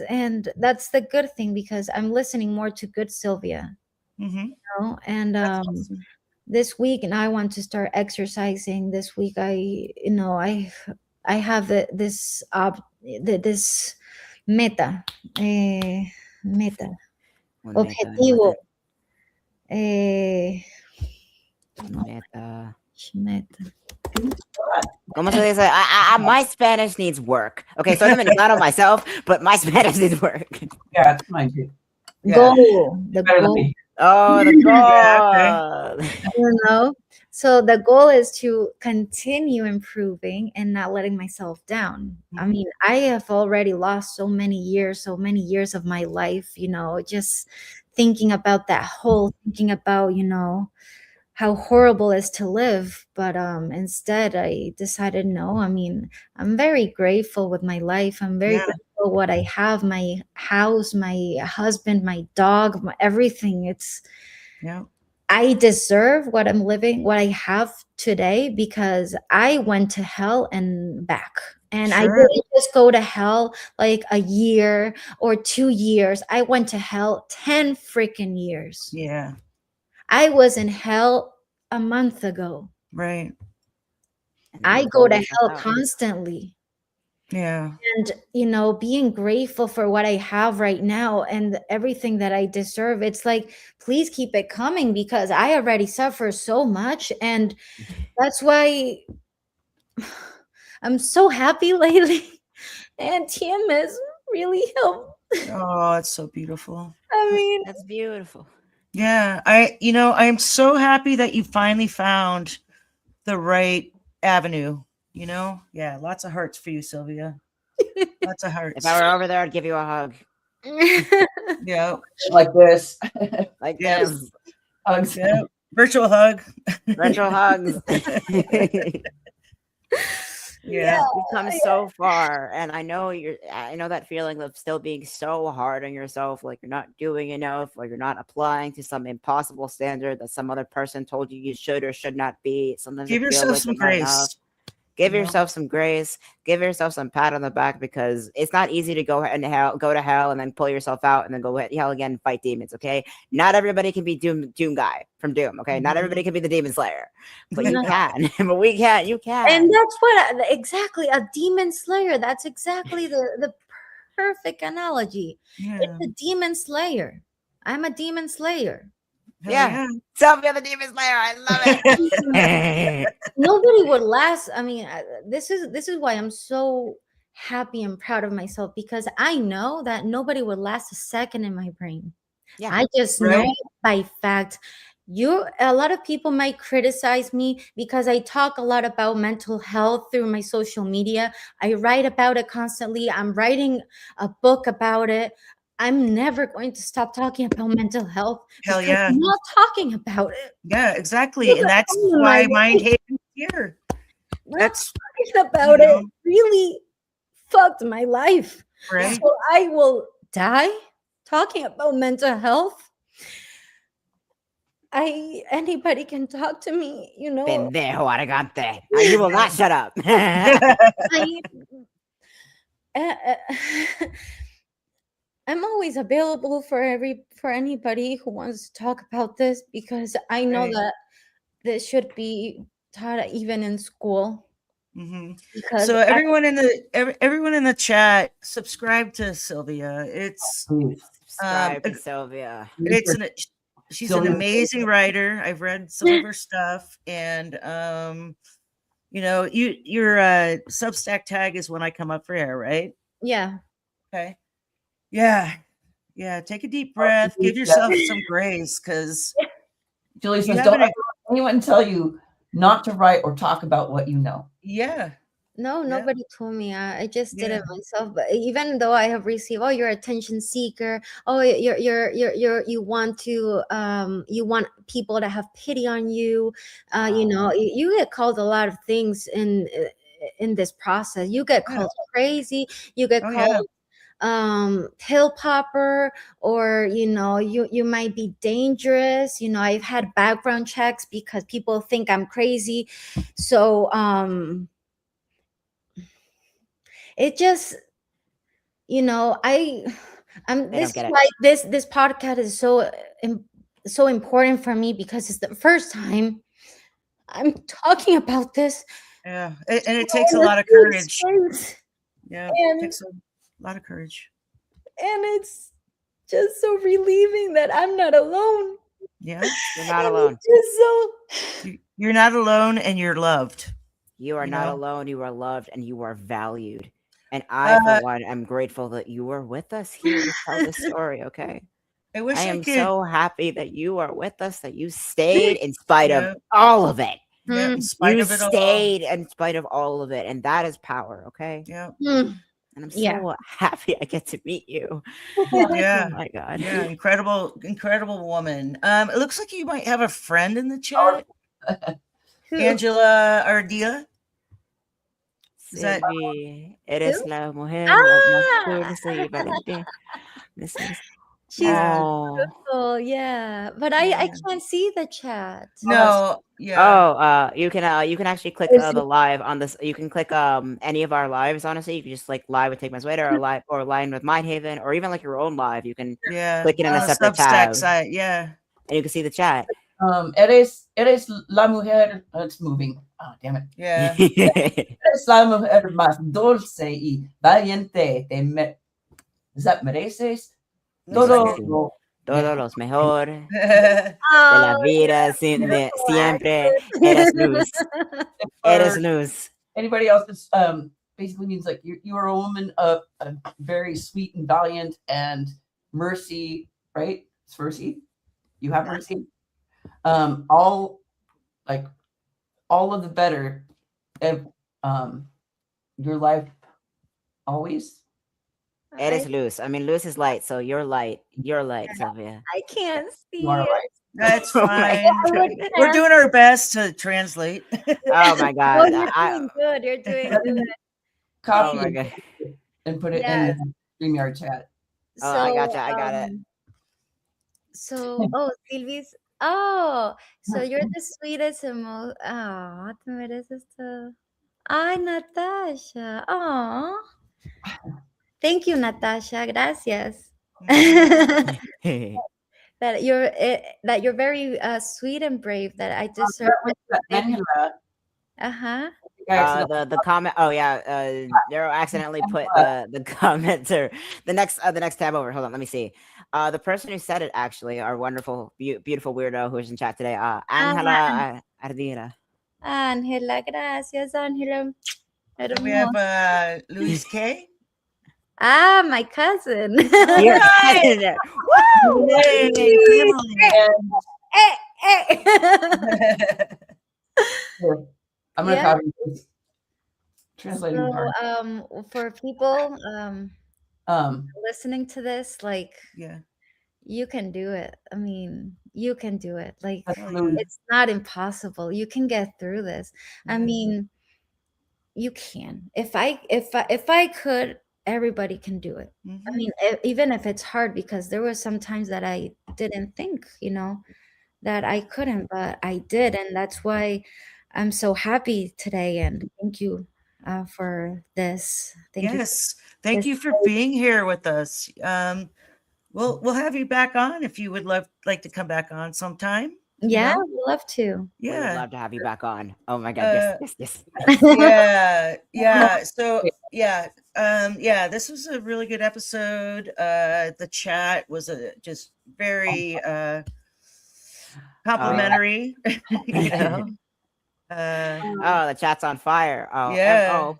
and that's the good thing, because I'm listening more to good Silvia. And this week, and I want to start exercising this week. I have this meta, meta, objetivo, Meta. meta. ¿Cómo se dice? My Spanish needs work. Okay, so I'm Dominicano myself, but my Spanish needs work. Yeah, it's mine too. Yeah. Goal, the Better than goal. me. Oh, the goal. You know, so the goal is to continue improving and not letting myself down. I mean, I have already lost so many years of my life, you know, just thinking about thinking about, you know, how horrible it is to live. But instead I decided, no, I mean, I'm very grateful with my life. I'm very Yeah. grateful what I have, my house, my husband, my dog, everything. It's Yeah. I deserve what I'm living, what I have today, because I went to hell and back. And I Sure. didn't just go to hell like a year or 2 years. I went to hell 10 freaking years. Yeah. I was in hell a month ago. Right. I go to hell constantly. Yeah. And, you know, being grateful for what I have right now and everything that I deserve, it's like, please keep it coming, because I already suffer so much. And that's why I'm so happy lately. And TMS really helped. Oh, it's so beautiful. I mean, That's beautiful. Yeah. I'm so happy that you finally found the right avenue, you know? Yeah. Lots of hearts for you, Sylvia. Lots of hearts. If I were over there, I'd give you a hug. Yeah. Like this. Like Yes. this. Hugs. Yeah. Virtual hug. Virtual hugs. Yeah. You've come so far, and I know that feeling of still being so hard on yourself, like you're not doing enough, or you're not applying to some impossible standard that some other person told you should or should not be. Sometimes Give it feels yourself like some you're not enough. grace. Give you know? yourself some grace. Give yourself some pat on the back, because it's not easy to go to hell and then pull yourself out and then go to hell again and fight demons. Okay, not everybody can be Doom guy from Doom. Okay, not everybody can be the demon slayer, but you can. But we can. You can. and that's what exactly a demon slayer. That's exactly the perfect analogy. Yeah. It's a demon slayer. I'm a demon slayer. Hell Yeah. Silvia the demon slayer. I love it. Nobody would last. I mean, this is why I'm so happy and proud of myself, because I know that nobody would last a second in my brain. Yeah. I just Right. know by fact. A lot of people might criticize me because I talk a lot about mental health through my social media. I write about it constantly. I'm writing a book about it. I'm never going to stop talking about mental health. Hell because yeah. I'm not talking about it. Yeah, exactly. And that's why Mind Haven is here. That's Talking about you know. it really fucked my life. right. So I will die talking about mental health. Anybody can talk to me, you know. Pendejo arrogante. You will not shut up. I'm always available for anybody who wants to talk about this, because I know Right. that this should be taught even in school. Mhm. Because So everyone in the chat, subscribe to Sylvia. It's Please. Subscribe to Silvia. she's an amazing writer. I've read some of her stuff, and your Substack tag is when I come up for air, right? yeah. Okay. Yeah. Take a deep breath. Give yourself some grace, because Julie you says, have don't an- let anyone tell you not to write or talk about what you know. yeah. No, Yeah. nobody told me. I just did it Yeah. myself. But even though I have received, oh, you're a attention seeker. Oh, you want people to have pity on you. You know, you get called a lot of things in this process. You get Yeah. called crazy. You get Oh, called yeah. pill popper, or you might be dangerous. I've had background checks because people think I'm crazy. So it just I'm They this don't get is it. why this podcast is so so important for me because it's the first time I'm talking about this. Yeah, and it takes a lot of courage. Yeah, it And takes a lot of courage. it's just so relieving that I'm not alone. Yeah, You're not And alone. it's just so you're not alone, and you're loved. You are You not know? alone. You are loved and you are valued. And I, for Uh, one, am grateful that you are with us here to tell this story. Okay. I I wish I am could. so happy that you are with us, that you stayed in spite of Yeah, all of it. yeah. In Mm, spite You of it all. stayed in spite of all of it. And that is power. Okay. Yeah, And I'm yeah. so happy I get to meet you. yeah, Oh my God. yeah. Incredible woman. It looks like you might have a friend in the chat, Who? Angela Ardila. Is that? Silvi, eres Who? la mujer más Ah, dulce y valiente. This is, she's Yeah, oh. beautiful. Yeah, but I yeah. can't see the chat. No, yeah. Oh, you can actually click Is the live on this. You can click any of our lives. Honestly, you can just like live with Take My Sweater or live or line with Mindhaven or even like your own live. You can Yeah, click it in on a the separate Substack tab site. Yeah, and you can see the chat. Eres la mujer. It's moving. Oh, damn it. yeah. Eres la mujer más dulce y valiente. Is that mereces? Todo Exacto. lo Todos los mejor de la Oh, vida beautiful siempre eres accent. luz. Eres For luz. anybody else, this basically means like you are a woman of a very sweet and valiant and mercy, right? It's mercy. You have mercy. All like all of the better of your life always. Eres luz. I mean, luz is light, so you're light. You're light, Sylvia. I can't see You are it. right. That's Oh my fine. goodness. We're doing our best to translate. Oh my Oh, God. you're doing good. You're doing good. Oh Copy my and God. put it Yes. in the StreamYard chat. Oh, I So, gotcha. I got it. oh, Silvi's. Oh, so you're the sweetest and most. Oh, te mereces todo. Ay, Natasha. Oh, thank you, Natasha. Gracias. That you're very sweet and brave. That I deserve. Angela, Uh-huh. The comment. Oh yeah. Nero accidentally put the comment or the next tab over. Hold on. Let me see. The person who said it actually, our wonderful, beautiful weirdo who is in chat today. Angela Ardila. Angela, gracias, Angela. And we have Luis K. Ah, my cousin. You're Nice. Woo! Yay, Eh. I'm gonna Yeah. copy this. Translating hard. So, for people Um, listening to this, like, yeah. you can do it. I mean, you can do it. Like, that's Oh, Louis. it's not impossible. You can get through this. I Yeah. mean, you can. If I could, everybody can do it. I Mhm. mean, even if it's hard, because there were some times that I didn't think, that I couldn't, but I did, and that's why I'm so happy today. And thank you for this. Thank you. Yes. Thank you for being here with us. We'll have you back on if you would like to come back on sometime. Yeah, know? we'd love to. We would Yeah. love to have you back on. Oh my God. Yes. Yeah. So yeah, this was a really good episode. The chat was just very complimentary. You know. Oh, the chat's on fire. Oh, Yeah.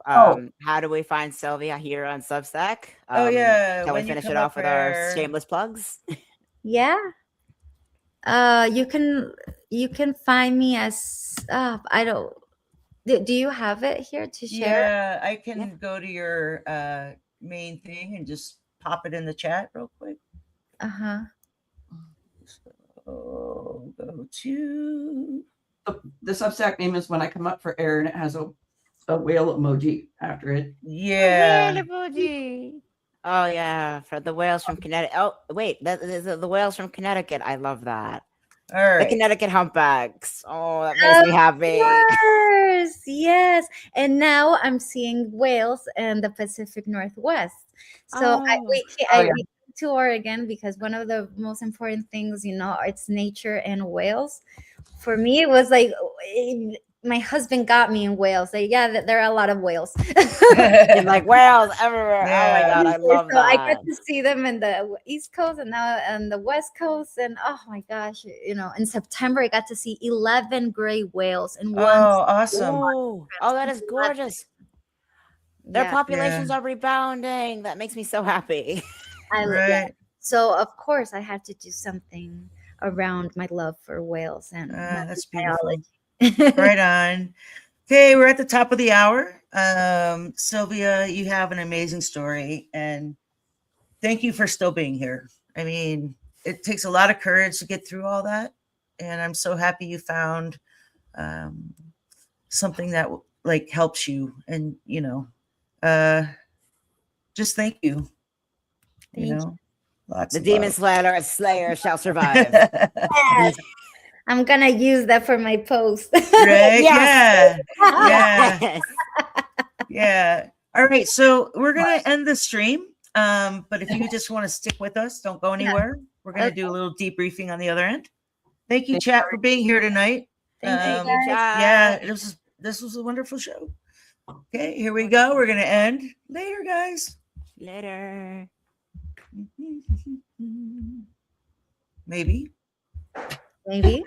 how do we find Sylvia here on Substack? Oh yeah. Can we when you finish come it up off with our there. shameless plugs? Yeah. You can find me as I don't. Do you have it here to share? Yeah, I can go to your main thing and just pop it in the chat real quick. Uh-huh. So go to The Substack name is When I Come Up for Air, and it has a whale emoji after it. yeah. Oh yeah, for the whales from Connecticut. Oh wait, the whales from Connecticut. I love that. All The right. Connecticut humpbacks. Oh, that makes me happy. Yes. And now I'm seeing Wales and the Pacific Northwest. So Oh. we Oh, yeah. came to Oregon because one of the most important things, it's nature and whales. For me, it was like my husband got me in whales. Like, yeah, there are a lot of whales. And like whales everywhere. Yeah. Oh my god, I love So I that. got to see them in the East Coast and now on the West Coast. And oh my gosh, in September I got to see 11 gray whales in one. Oh, awesome. Oh, that is gorgeous. Their Yeah, populations are rebounding. That makes me so happy. yeah. Right. So of course I had to do something around my love for whales and That's beautiful. biology. Right on. Okay, we're at the top of the hour. Silvia, you have an amazing story, and thank you for still being here. I mean, it takes a lot of courage to get through all that, and I'm so happy you found something that like helps you. And just thank you. Thank you. Lots The of demon slayer shall survive. love. I'm gonna use that for my post. Right? Yes. Yeah. Yes. Yeah. All right. So we're going to end the stream. But if you just want to stick with us, don't go anywhere. We're going to do a little debriefing on the other end. Thank you, chat, for being here tonight. Thank you, guys. Yeah, this was a wonderful show. Okay, here we go. We're going to end. Later, guys. Later. Maybe. Maybe.